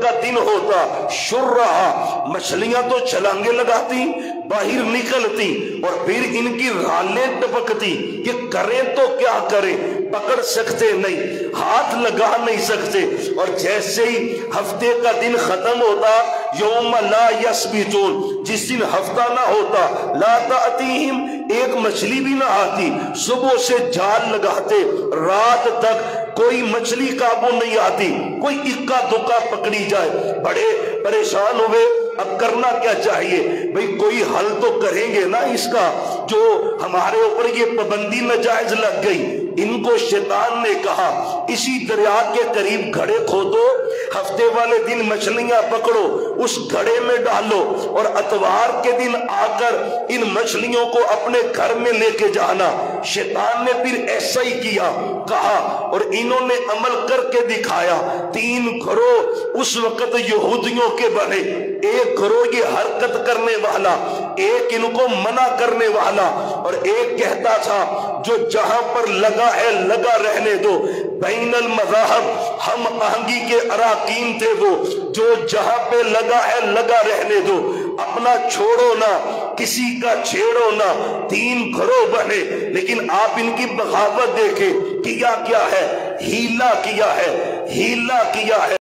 کا دن ہوتا شرہا، مچھلیاں تو چھلانگے لگاتی، باہر نکلتی اور پھر ان کی رالیں ٹپکتی کہ کریں تو کیا کریں، پکڑ سکتے نہیں، ہاتھ لگا نہیں سکتے۔ اور جیسے ہی ہفتے کا دن ختم ہوتا، یوم لا یسبتون، جس دن ہفتہ نہ ہوتا، لا تأتیہم، ایک مچھلی بھی نہ آتی۔ صبح سے جال لگاتے، رات تک کوئی مچھلی قابو نہیں آتی، کوئی اکا دکا پکڑی جائے، بڑے پریشان ہوئے۔ اب کرنا کیا چاہیے بھئی؟ کوئی حل تو کریں گے نا اس کا، جو ہمارے اوپر یہ پابندی ناجائز لگ گئی۔ ان کو شیطان نے کہا اسی دریا کے قریب گھڑے کھودو، ہفتے والے دن مچھلیاں پکڑو، اس گھڑے میں ڈالو اور اتوار کے دن آ کر ان مچھلیوں کو اپنے گھر میں لے کے جانا۔ شیطان نے پھر ایسا ہی کیا، کہا، اور انہوں نے عمل کر کے دکھایا۔ 3 گروہ اس وقت یہودیوں کے بنے، ایک گروہ یہ حرکت کرنے والا، ایک ان کو منع کرنے والا، اور ایک کہتا تھا جو جہاں پر لگا ہے لگا رہنے دو۔ بین المذاہب ہم آہنگی کے اراکین تھے وہ، جو جہاں پہ لگا ہے لگا رہنے دو، اپنا چھوڑو نہ، کسی کا چھیڑو نہ۔ 3 گروہ بنے، لیکن آپ ان کی بغاوت دیکھیں، کیا کیا ہے، ہیلا کیا ہے، ہیلا کیا ہے۔